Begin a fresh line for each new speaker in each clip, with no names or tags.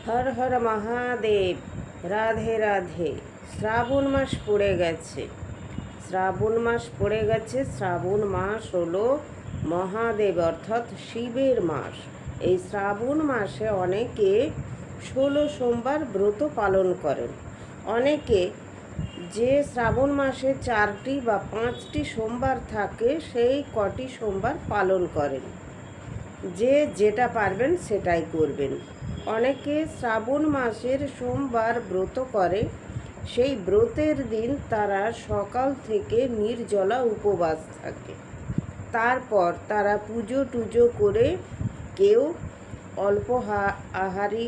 হর হর মহাদেব। রাধে রাধে। শ্রাবণ মাস পড়ে গেছে। শ্রাবণ মাস হলো মহাদেব অর্থাৎ শিবের মাস। এই শ্রাবণ মাসে অনেকে 16 সোমবার ব্রত পালন করেন। অনেকে যে শ্রাবণ মাসে 4টি বা 5টি সোমবার থাকে সেই কটি সোমবার পালন করেন। যে যেটা পারবেন সেটাই করবেন। অনেকে শ্রাবণ মাসের সোমবার ব্রত করে। সেই ব্রতের দিন তারা সকাল থেকে নির্জলা উপবাস থাকে। তারপর তারা পুজো টুজো করে কেউ অল্প আহারি,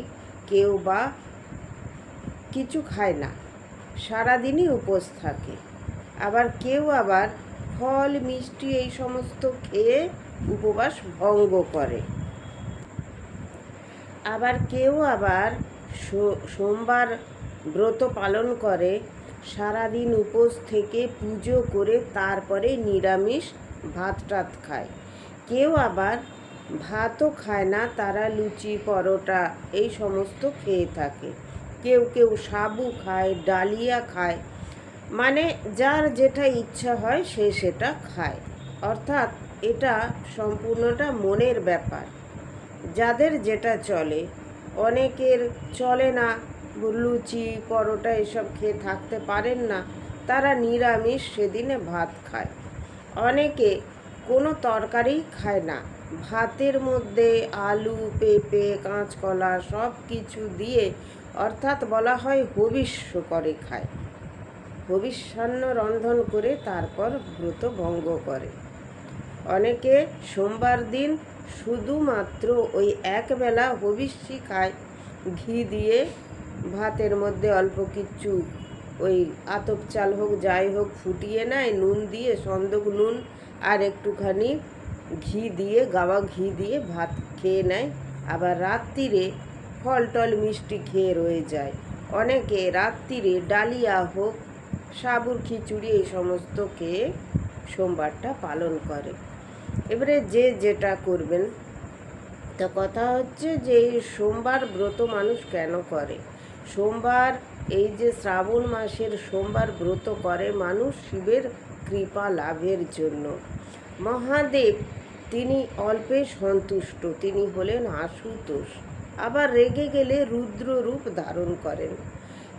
কেউ বা কিছু খায় না, সারাদিনই উপোস থাকে। আবার কেউ ফল মিষ্টি এই সমস্ত খেয়ে উপবাস ভঙ্গ করে। আবার কেউ সোমবার ব্রত পালন করে, সারাদিন উপোস থেকে পুজো করে তারপরে নিরামিষ ভাত টাত খায়। কেউ আবার ভাতও খায় না, তারা লুচি পরোটা এই সমস্ত খেয়ে থাকে। কেউ কেউ সাবু খায়, ডালিয়া খায়, মানে যার যেটা ইচ্ছা হয় সে সেটা খায়। অর্থাৎ এটা সম্পূর্ণটা মনের ব্যাপার, যাদের যেটা চলে। অনেকের চলে না, লুচি পরোটা এসব খেয়ে থাকতে পারেন না, তারা নিরামিষ সেদিনে ভাত খায়। অনেকে কোনো তরকারি খায় না, ভাতের মধ্যে আলু পেঁপে কাঁচকলা সব কিছু দিয়ে, অর্থাৎ বলা হয় হবিষ্য করে খায়। হবিষ্যান্ন রন্ধন করে তারপর ব্রত ভঙ্গ করে। অনেকে সোমবার দিন শুধুমাত্র ওই একবেলা হবিষ্যি খায়, ঘি দিয়ে ভাতের মধ্যে অল্প কিছু ওই আতপ চাল হোক যাই হোক ফুটিয়ে নেয়, নুন দিয়ে সন্দক নুন আর একটুখানি ঘি দিয়ে গাওয়া ঘি দিয়ে ভাত খেয়ে নেয়। আবার রাত্রিরে ফল টল মিষ্টি খেয়ে রয়ে যায়। অনেকে রাত্রিরে ডালিয়া হোক সাবুর খিচুড়ি এই সমস্ত খেয়ে সোমবারটা পালন করে। এবারে যে যেটা করবেন। তা কথা হচ্ছে যে এই সোমবার ব্রত মানুষ কেন করে? সোমবার, এই যে শ্রাবণ মাসের সোমবার ব্রত করে মানুষ শিবের কৃপা লাভের জন্য। মহাদেব তিনি অল্পে সন্তুষ্ট, তিনি হলেন আশুতোষ। আবার রেগে গেলে রুদ্র রূপ ধারণ করেন।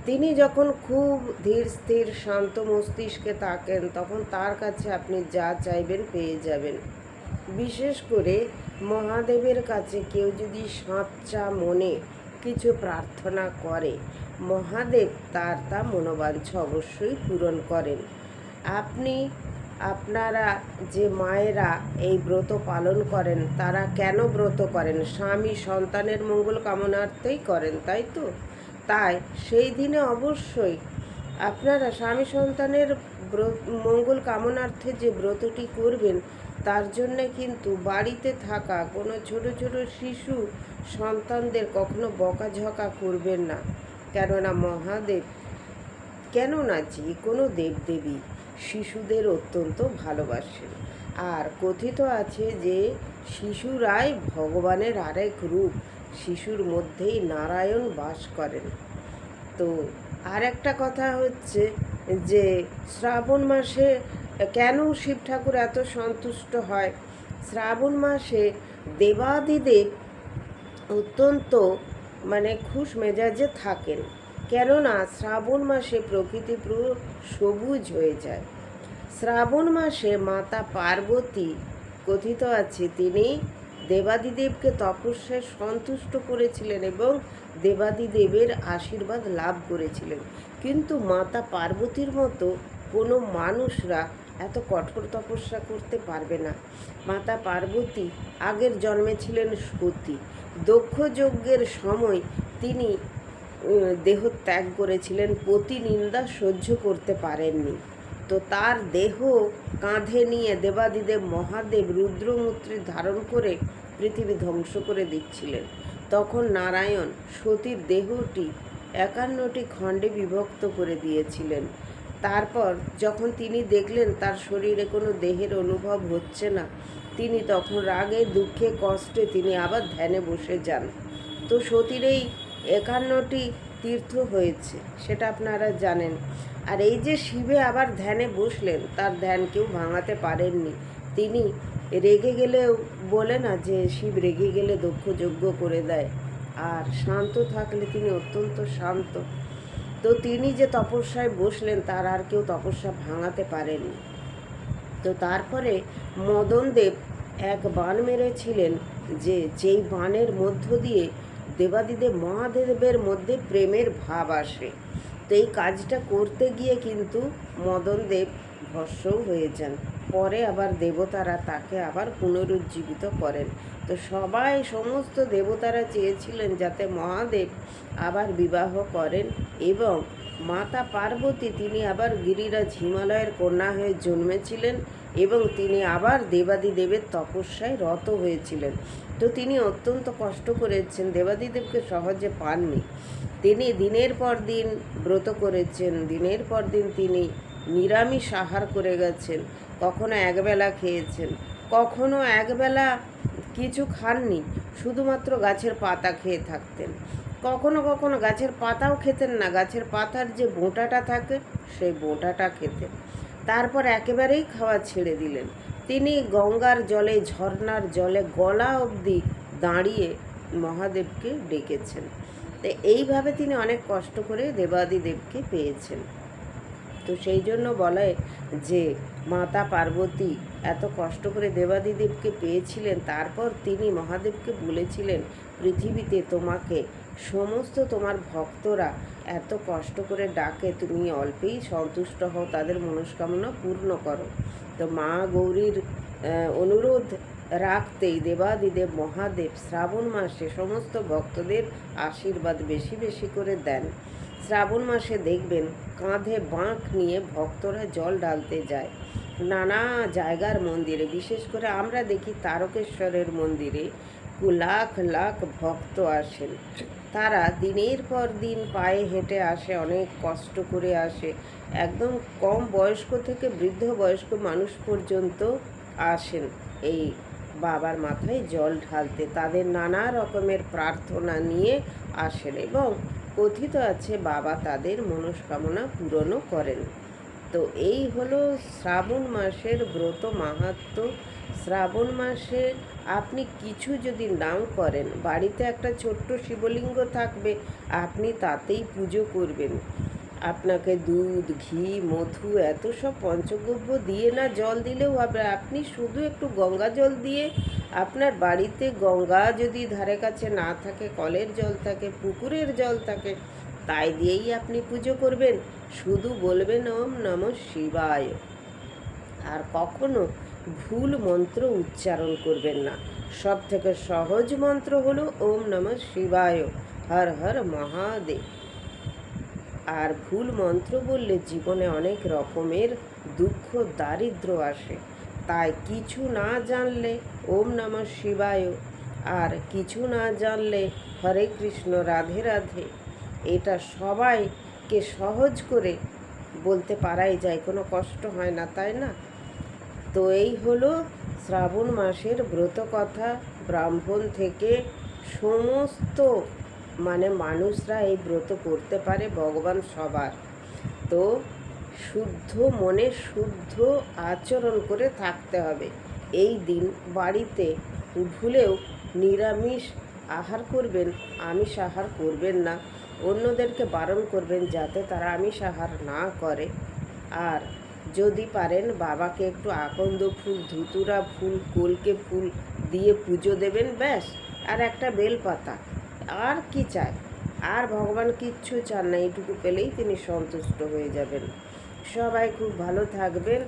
তিনি যখন খুব ধীর স্থির শান্ত মস্তিষ্কে থাকেন তখন তার কাছে আপনি যা চাইবেন পেয়ে যাবেন। বিশেষ করে মহাদেবের কাছে কেউ যদি সাচ্চা মনে কিছু প্রার্থনা করে, মহাদেব তার তা মনোবাঞ্ছা অবশ্যই পূরণ করেন। আপনারা যে মায়েরা এই ব্রত পালন করেন তারা কেন ব্রত করেন? স্বামী সন্তানের মঙ্গল কামনার্থেই করেন, তাই তো? তাই সেই দিনে অবশ্যই আপনারা স্বামী সন্তানের মঙ্গল কামনার্থে যে ব্রতটি করবেন তার জন্যে কিন্তু বাড়িতে থাকা কোনো ছোট ছোট শিশু সন্তানদের কখনো বকাঝকা করবেন না। কেননা মহাদেব, কেননা যে কোনো দেবদেবী শিশুদের অত্যন্ত ভালোবাসেন। আর কথিত আছে যে শিশুরাই ভগবানের আরেক রূপ, শিশুর মধ্যেই নারায়ণ বাস করেন। তো আর একটা কথা হচ্ছে যে শ্রাবণ মাসে কেন শিব ঠাকুর এত সন্তুষ্ট হয়? শ্রাবণ মাসে দেবাদিদেব অত্যন্ত খুশ মেজাজে থাকেন, কেননা শ্রাবণ মাসে প্রকৃতি পুরো সবুজ হয়ে যায়। শ্রাবণ মাসে মাতা পার্বতী কথিত আছে তিনি দেবাদিদেবকে তপস্যায় সন্তুষ্ট করেছিলেন এবং দেবাদিদেবের আশীর্বাদ লাভ করেছিলেন। কিন্তু মাতা পার্বতীর মতো কোনো মানুষরা এত কঠোর তপস্যা করতে পারবে না। মাতা পার্বতী আগের জন্মে ছিলেন সতী। দক্ষ যজ্ঞের সময় তিনি দেহ ত্যাগ করেছিলেন, পতি নিন্দা সহ্য করতে পারেননি। তো তার দেহ কাঁধে নিয়ে দেবাদিদেব মহাদেব রুদ্রমূর্তি ধারণ করে পৃথিবী ধ্বংস করে দিচ্ছিলেন। তখন নারায়ণ সতীর দেহটি 51টি খণ্ডে বিভক্ত করে দিয়েছিলেন। তারপর যখন তিনি দেখলেন তার শরীরে কোনো দেহের অনুভব হচ্ছে না, তিনি তখন রাগে দুঃখে কষ্টে তিনি আবার ধ্যানে বসে যান। তো সতীর 51টি তীর্থ হয়েছে, সেটা আপনারা জানেন। আর এই যে শিবে আবার ধ্যানে বসলেন, তার ধ্যান কেউ ভাঙাতে পারেননি। তিনি রেগে গেলেও, বলে না যে শিব রেগে গেলে দক্ষ যজ্ঞ করে দেয়, আর শান্ত থাকলে তিনি অত্যন্ত শান্ত। তো তিনি যে তপস্যায় বসলেন, তার আর কেউ তপস্যা ভাঙাতে পারেনি। তো তারপরে মদনদেব এক বাণ মেরেছিলেন, যেই বাণের মধ্য দিয়ে দেবাদিদেব মহাদেবের মধ্যে প্রেমের ভাব আসে। তো এই কাজটা করতে গিয়ে কিন্তু মদনদেব ভস্মও হয়ে যান। পরে আবার দেবতারা তাকে আবার পুনরুজ্জীবিত করেন। তো সমস্ত দেবতারা চেয়েছিলেন যাতে মহাদেব আবার বিবাহ করেন, এবং মাতা পার্বতী, তিনি আবার গিরিরাজ হিমালয়ের কন্যা হয়ে জন্মেছিলেন, এবং তিনি আবার দেবাদিদেবের তপস্যায় রত হয়েছিলেন। তো তিনি অত্যন্ত কষ্ট করেছেন, দেবাদিদেবকে সহজে পাননি। তিনি দিনের পর দিন ব্রত করেছেন, দিনের পর দিন তিনি নিরামিষ আহার করে গেছেন। কখনো একবেলা খেয়েছেন, কখনো একবেলা কিছু খাননি, শুধুমাত্র গাছের পাতা খেয়ে থাকতেন। কখনো কখনো গাছের পাতাও খেতেন না, গাছের পাতার যে বোঁটাটা থাকে সেই বোঁটাটা খেতেন। তারপর একেবারেই খাওয়া ছেড়ে দিলেন। তিনি গঙ্গার জলে, ঝর্ণার জলে গলা অবধি দাঁড়িয়ে মহাদেবকে ডেকেছেন। তো এইভাবে তিনি অনেক কষ্ট করে দেবাদিদেবকে পেয়েছেন। তো সেই জন্য বলে যে মাতা পার্বতী এত কষ্ট করে দেবাদিদেবকে পেয়েছিলেন। তারপর তিনি মহাদেবকে বলেছিলেন, পৃথিবীতে তোমাকে সমস্ত তোমার ভক্তরা এত কষ্ট করে ডাকে, তুমি অল্পেই সন্তুষ্ট হও, তাদের মনস্কামনা পূর্ণ করো। তো মা গৌরীর অনুরোধ রাখতেই দেবাদিদেব মহাদেব শ্রাবণ মাসে সমস্ত ভক্তদের আশীর্বাদ বেশি বেশি করে দেন। শ্রাবণ মাসে দেখবেন কাঁধে বাঁক নিয়ে ভক্তরা জল ঢালতে যায় নানা জায়গার মন্দিরে। বিশেষ করে আমরা দেখি তারকেশ্বরের মন্দিরে লাখ লাখ ভক্ত আসেন। তারা দিনের পর দিন পায়ে হেঁটে আসে, অনেক কষ্ট করে আসে। একদম কম বয়স্ক থেকে বৃদ্ধ বয়স্ক মানুষ পর্যন্ত আসেন এই বাবার মাথায় জল ঢালতে। তাদের নানা রকমের প্রার্থনা নিয়ে আসেন, এবং কথিত আছে বাবা তাদের মনস্কামনা পূরণও করেন। তো এই হলো শ্রাবণ মাসের ব্রত মাহাত্ম্য। শ্রাবণ মাসে আপনি কিছু যদি নাও করেন, বাড়িতে একটা ছোট্ট শিবলিঙ্গ থাকবে, আপনি তাতেই পুজো করবেন। আপনাকে দুধ, ঘি, মধু, এত সব পঞ্চগব্য দিয়ে না জল দিলেও হবে। আপনি শুধু একটু গঙ্গা জল দিয়ে, আপনার বাড়িতে গঙ্গা যদি ধারে কাছে না থাকে, কলের জল থাকে, পুকুরের জল থাকে, তাই দিয়েই আপনি পুজো করবেন। শুধু বলবেন ওম নমঃ শিবায়, আর কখনো ভুল মন্ত্র উচ্চারণ করবেন না। সব থেকে সহজ মন্ত্র হলো ওম নমঃ শিবায়, হর হর মহাদেব। আর ভুল মন্ত্র বললে জীবনে অনেক রকমের দুঃখ দারিদ্র্য আসে। তাই কিছু না জানলে ওম নমঃ শিবায়, আর কিছু না জানলে হরে কৃষ্ণ রাধে রাধে, এটা সবাইকে সহজ করে বলতে পারাই যায়, কোনো কষ্ট হয় না, তাই না? তো এই হলো শ্রাবণ মাসের ব্রত কথা। ব্রাহ্মণ থেকে সমস্ত মানুষরা এই ব্রত করতে পারে, ভগবান সবার। তো শুদ্ধ মনে শুদ্ধ আচরণ করে থাকতে হবে। এই দিন বাড়িতে ভুলেও নিরামিষ আহার করবেন, আমিষ আহার করবেন না। অন্যদেরকে বারণ করবেন যাতে তারা আমিষ আহার না করে। আর যদি পারেন বাবাকে একটু আকন্দ ফুল, ধুতুরা ফুল, কলকে ফুল দিয়ে পুজো দেবেন, ব্যাস। আর একটা বেলপাতা, আর কি চায়? আর ভগবান কিচ্ছু চান না, এইটুকু পেলেই তিনি সন্তুষ্ট হয়ে যাবেন। সবাই খুব ভালো থাকবেন।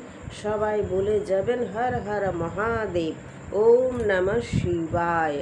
সবাই বলে যাবেন হর হর মহাদেব, ওম নমঃ শিবায়।